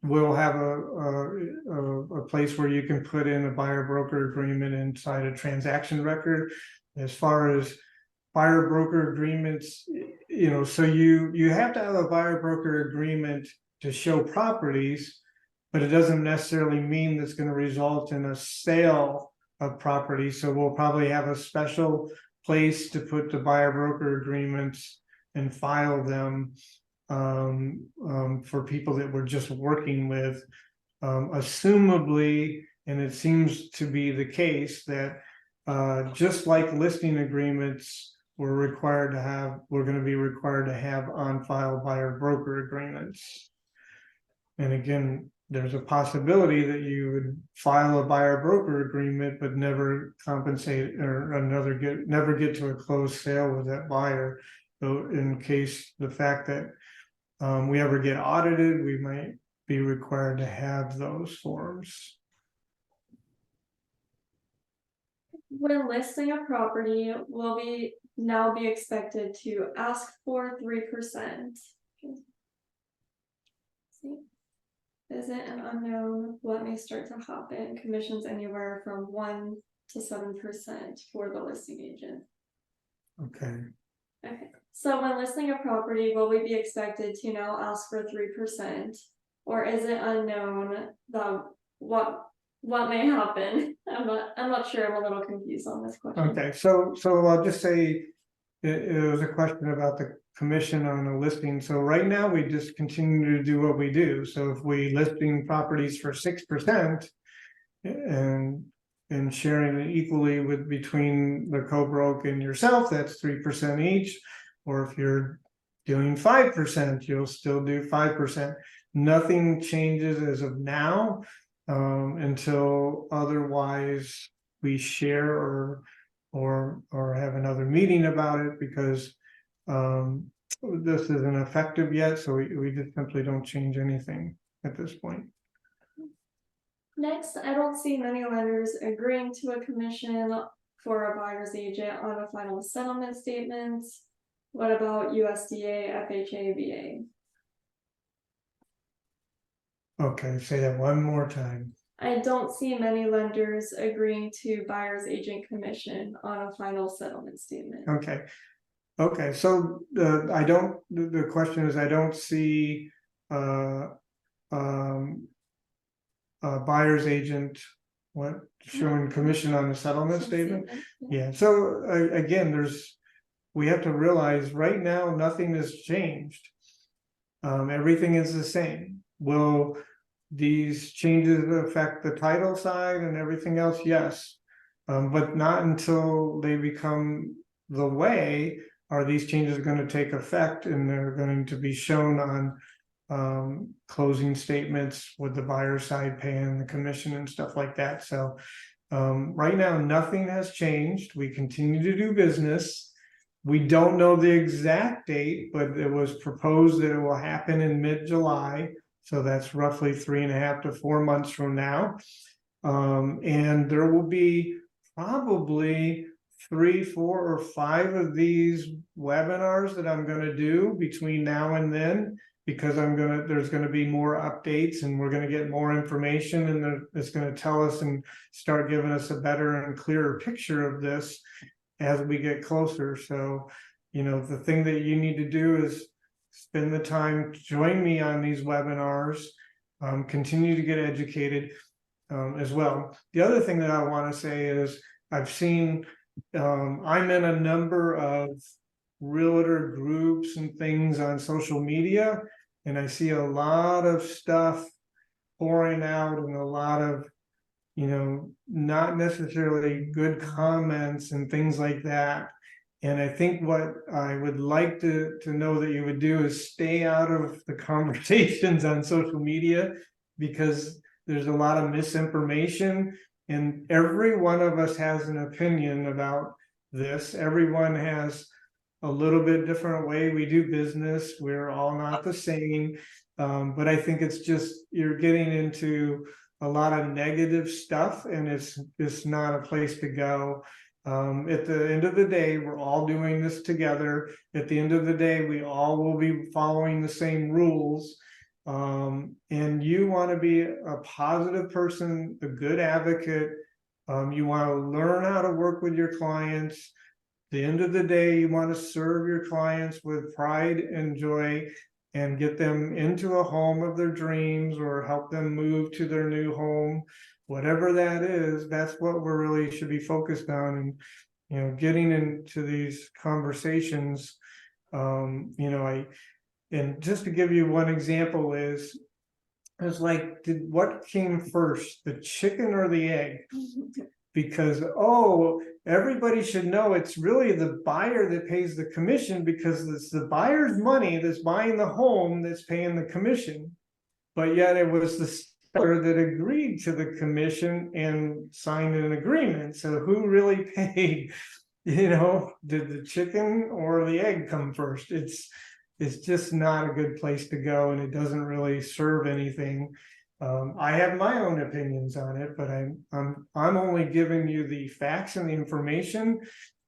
we'll have a place where you can put in a buyer broker agreement inside a transaction record. As far as buyer broker agreements, so you have to have a buyer broker agreement to show properties, but it doesn't necessarily mean that's going to result in a sale of property. So we'll probably have a special place to put the buyer broker agreements and file them for people that we're just working with, assumably, and it seems to be the case, that just like listing agreements, we're going to be required to have on file buyer broker agreements. And again, there's a possibility that you would file a buyer broker agreement but never compensate or never get to a closed sale with that buyer. So in case the fact that we ever get audited, we might be required to have those forms. When listing a property, will we now be expected to ask for 3%? Is it an unknown what may start to happen? Commissions anywhere from 1 to 7% for the listing agent. Okay. Okay, so when listing a property, will we be expected to now ask for 3%, or is it unknown that what may happen? I'm not sure. I'm a little confused on this question. Okay, so I'll just say it was a question about the commission on a listing. So right now we just continue to do what we do. So if we listing properties for 6% and sharing it equally between the co-broke and yourself, that's 3% each. Or if you're doing 5%, you'll still do 5%. Nothing changes as of now until otherwise we share or have another meeting about it, because this isn't effective yet, so we just simply don't change anything at this point. Next, I don't see many lenders agreeing to a commission for a buyer's agent on a final settlement statement. What about USDA, FHA, VA? Okay, say that one more time. I don't see many lenders agreeing to buyer's agent commission on a final settlement statement. Okay. Okay, so I don't, the question is, I don't see buyer's agent, what, showing commission on the settlement statement? Yeah, so again, we have to realize right now, nothing has changed. Everything is the same. Will these changes affect the title side and everything else? Yes. But not until they become the way are these changes going to take effect, and they're going to be shown on closing statements with the buyer side paying the commission and stuff like that. So right now, nothing has changed. We continue to do business. We don't know the exact date, but it was proposed that it will happen in mid-July. So that's roughly 3.5 to 4 months from now. And there will be probably 3, 4, or 5 of these webinars that I'm going to do between now and then, because there's going to be more updates, and we're going to get more information, and it's going to tell us and start giving us a better and clearer picture of this as we get closer. So, the thing that you need to do is spend the time, join me on these webinars, continue to get educated as well. The other thing that I want to say is I've seen, I'm in a number of realtor groups and things on social media, and I see a lot of stuff pouring out and a lot of not necessarily good comments and things like that. And I think what I would like to know that you would do is stay out of the conversations on social media, because there's a lot of misinformation, and every one of us has an opinion about this. Everyone has a little bit different way we do business. We're all not the same. But I think it's just, you're getting into a lot of negative stuff, and it's not a place to go. At the end of the day, we're all doing this together. At the end of the day, we all will be following the same rules. And you want to be a positive person, a good advocate. You want to learn how to work with your clients. At the end of the day, you want to serve your clients with pride and joy, and get them into a home of their dreams, or help them move to their new home, whatever that is. That's what we really should be focused on. And getting into these conversations, and just to give you one example is, it's like, what came first, the chicken or the egg? Because everybody should know it's really the buyer that pays the commission, because it's the buyer's money that's buying the home that's paying the commission. But yet it was the seller that agreed to the commission and signed an agreement. So who really paid? Did the chicken or the egg come first? It's just not a good place to go, and it doesn't really serve anything. I have my own opinions on it, but I'm only giving you the facts and the information,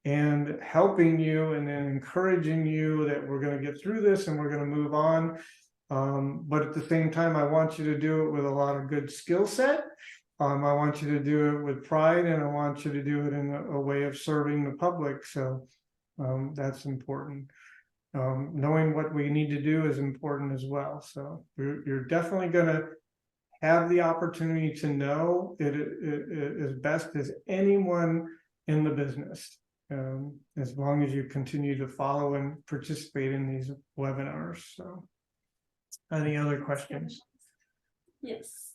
and helping you, and then encouraging you that we're going to get through this and we're going to move on. But at the same time, I want you to do it with a lot of good skill set. I want you to do it with pride, and I want you to do it in a way of serving the public. So that's important. Knowing what we need to do is important as well. So you're definitely going to have the opportunity to know it as best as anyone in the business, as long as you continue to follow and participate in these webinars. So, any other questions? Yes.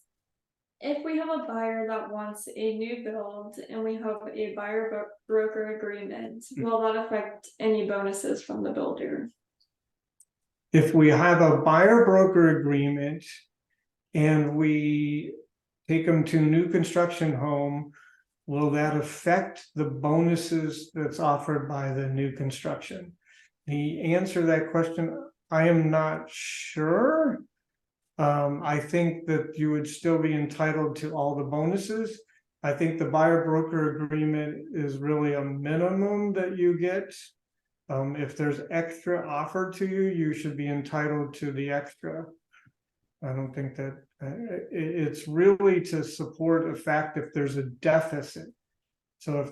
If we have a buyer that wants a new build and we have a buyer broker agreement, will that affect any bonuses from the builder? If we have a buyer broker agreement and we take them to new construction home, will that affect the bonuses that's offered by the new construction? The answer to that question, I am not sure. I think that you would still be entitled to all the bonuses. I think the buyer broker agreement is really a minimum that you get. If there's extra offered to you, you should be entitled to the extra. I don't think that it's really to support a fact if there's a deficit. So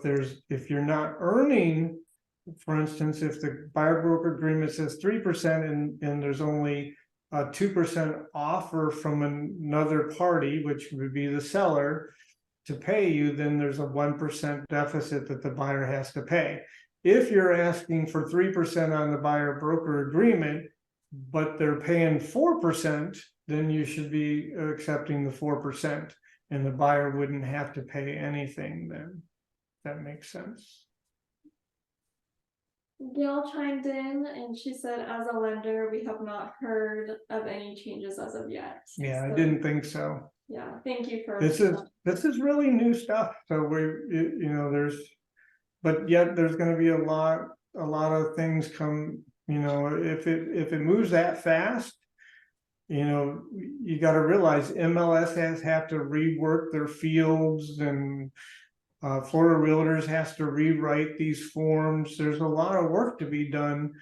if you're not earning for instance, if the buyer broker agreement says 3% and there's only a 2% offer from another party, which would be the seller, to pay you, then there's a 1% deficit that the buyer has to pay. If you're asking for 3% on the buyer broker agreement, but they're paying 4%, then you should be accepting the 4%, and the buyer wouldn't have to pay anything then. That makes sense. Gail chimed in and she said, as a lender, we have not heard of any changes as of yet. Yeah, I So, didn't think so. Yeah, thank you for. This is really new stuff. So but yet there's going to be a lot of things come. If it moves that fast, you got to realize MLS have to rework their fields, and Florida Realtors has to rewrite these forms. There's a lot of work to be done.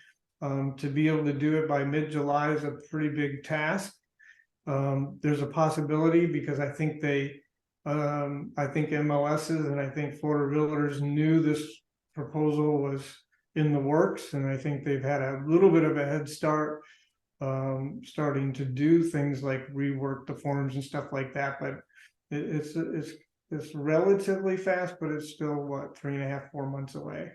To be able to do it by mid-July is a pretty big task. There's a possibility, because I think MLSs and I think Florida Realtors knew this proposal was in the works, and I think they've had a little bit of a head start, starting to do things like rework the forms and stuff like that. But it's relatively fast, but it's still, what, 3.5, 4 months away.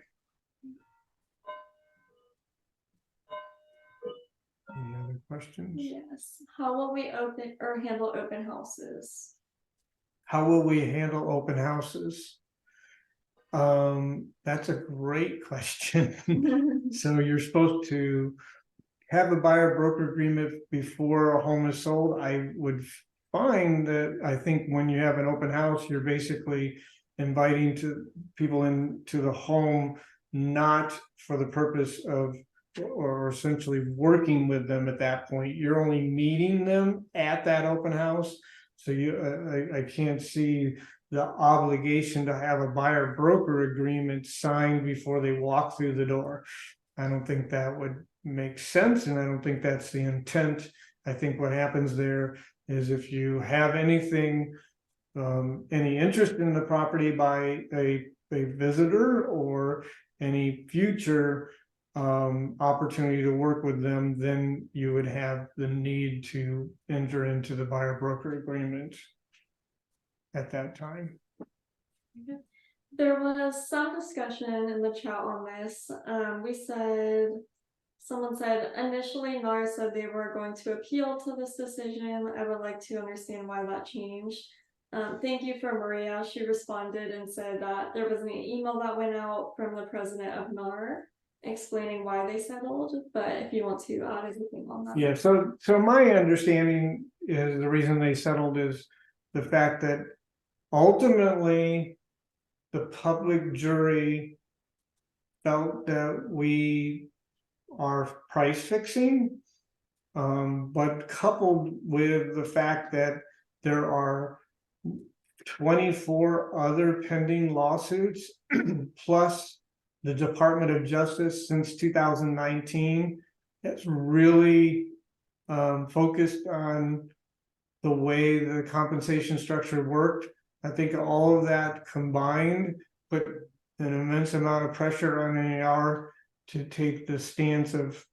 Any other questions? Yes, how will we open or handle open houses? How will we handle open houses? That's a great question. So you're supposed to have a buyer broker agreement before a home is sold. I would find that, I think when you have an open house, you're basically inviting people into the home, not for the purpose of, or essentially working with them at that point. You're only meeting them at that open house. So I can't see the obligation to have a buyer broker agreement signed before they walk through the door. I don't think that would make sense, and I don't think that's the intent. I think what happens there is, if you have anything, any interest in the property by a visitor, or any future opportunity to work with them, then you would have the need to enter into the buyer broker agreement at that time. There was some discussion in the chat on this. Someone said initially NAR said they were going to appeal to this decision. I would like to understand why that changed. Thank you for Maria. She responded and said that there was an email that went out from the president of NAR explaining why they settled, but if you want to add anything on that. Yeah, so my understanding is the reason they settled is the fact that ultimately the public jury felt that we are price fixing, but coupled with the fact that there are 24 other pending lawsuits plus the Department of Justice since 2019 has really focused on the way the compensation structure worked. I think all of that combined put an immense amount of pressure on NAR to take the stance of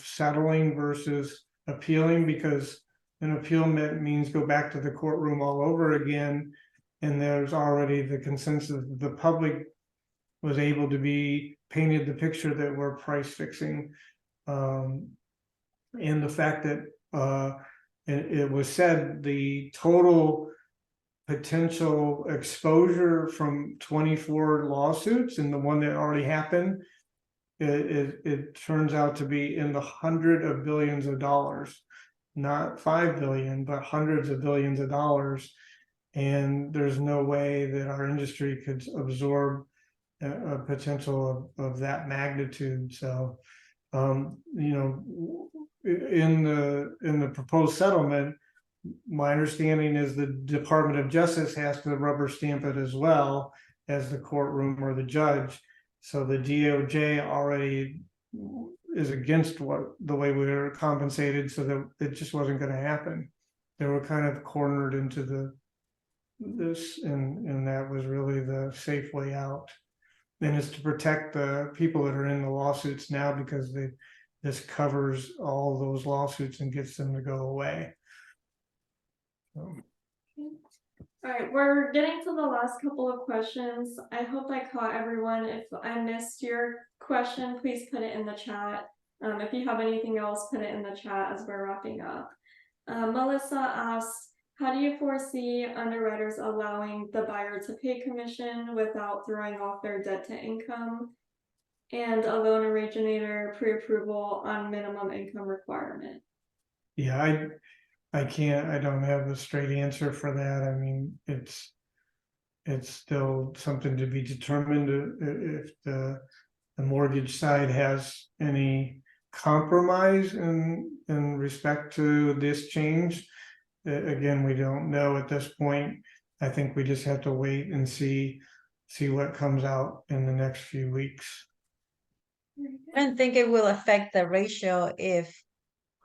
settling versus appealing, because an appeal means go back to the courtroom all over again, and there's already the consensus. The public was able to be painted the picture that we're price fixing, and the fact that it was said the total potential exposure from 24 lawsuits and the one that already happened, it turns out to be in the hundreds of billions of dollars, not 5 billion, but hundreds of billions of dollars. And there's no way that our industry could absorb a potential of that magnitude. So, in the proposed settlement, my understanding is the Department of Justice has to rubber stamp it as well as the courtroom or the judge. So the DOJ already is against the way we were compensated, so that it just wasn't going to happen. They were kind of cornered into this, and that was really the safe way out. And it's to protect the people that are in the lawsuits now, because this covers all those lawsuits and gets them to go away. So, All right, we're getting to the last couple of questions. I hope I caught everyone. If I missed your question, please put it in the chat. If you have anything else, put it in the chat as we're wrapping up. Melissa asked, how do you foresee underwriters allowing the buyer to pay commission without throwing off their debt to income? And a loan originator pre-approval on minimum income requirement? yeah, I can't, I don't have a straight answer for that. I mean, it's still something to be determined. If the mortgage side has any compromise in respect to this change. Again, we don't know at this point. I think we just have to wait and see what comes out in the next few weeks. I don't think it will affect the ratio if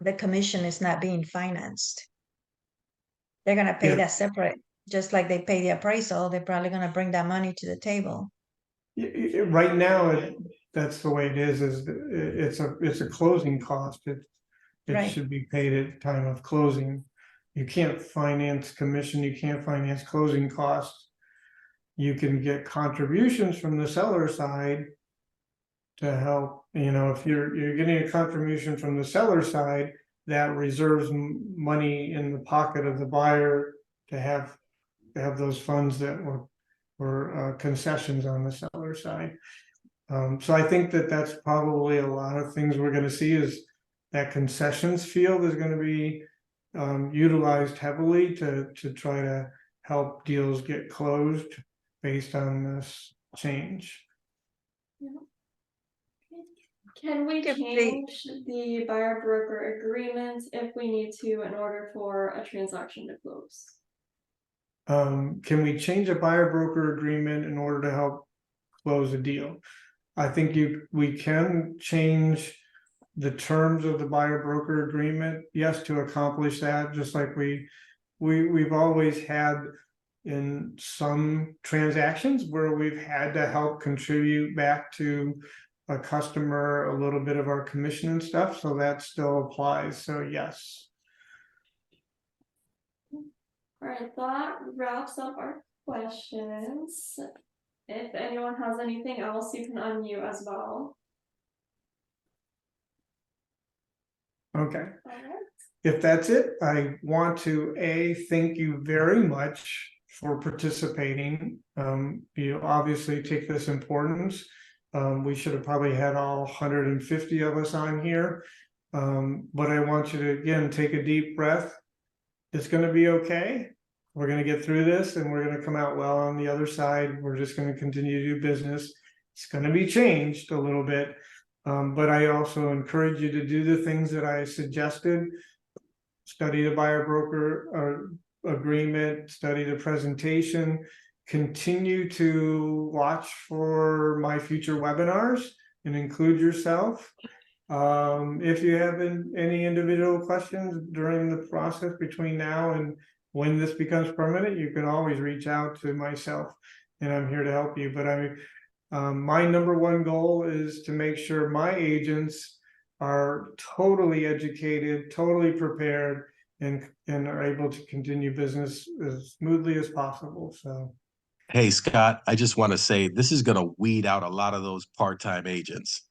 the commission is not being financed. They're gonna pay Yeah. that separate, just like they pay the appraisal, they're probably gonna bring that money to the table. Right now, that's the way it is it's a closing cost. It Right. should be paid at the time of closing. You can't finance commission, you can't finance closing costs. You can get contributions from the seller side to help, if you're getting a contribution from the seller side, that reserves money in the pocket of the buyer to have those funds that were concessions on the seller side. So I think that's probably a lot of things we're going to see, is that concessions field is going to be utilized heavily to try to help deals get closed based on this change. Can we If they- change the buyer broker agreement if we need to in order for a transaction to close? Can we change a buyer broker agreement in order to help close a deal? I think we can change the terms of the buyer broker agreement, yes, to accomplish that, just like we've always had in some transactions where we've had to help contribute back to a customer a little bit of our commission and stuff, so that still applies, so yes. All right, that wraps up our questions. If anyone has anything else, you can unmute as well. Okay. All right. If that's it, I want to thank you very much for participating. You obviously take this importance. We should have probably had all 150 of us on here. But I want you to, again, take a deep breath. It's going to be okay. We're going to get through this and we're going to come out well on the other side. We're just going to continue to do business. It's going to be changed a little bit. But I also encourage you to do the things that I suggested. Study the buyer broker agreement, study the presentation, continue to watch for my future webinars and include yourself. If you have any individual questions during the process between now and when this becomes permanent, you can always reach out to myself and I'm here to help you. But my number one goal is to make sure my agents are totally educated, totally prepared, and are able to continue business as smoothly as possible. So, hey, Scott, I just want to say this is going to weed out a lot of those part-time agents.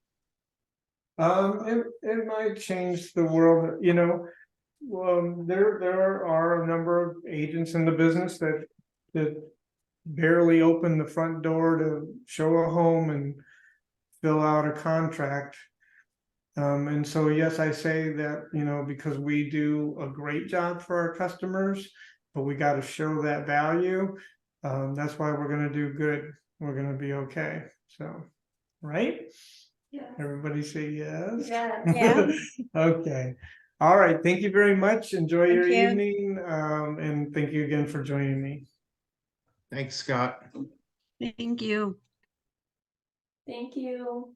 it might change the world, there are a number of agents in the business that barely open the front door to show a home and fill out a contract. And so, yes, I say that, because we do a great job for our customers, but we got to show that value. That's why we're going to do good. We're going to be okay. So, right? Yeah. Everybody say yes. Yeah. Okay. All right. Thank you very much. Enjoy Thank your you. evening. And thank you again for joining me. Thanks, Scott. Thank you. Thank you.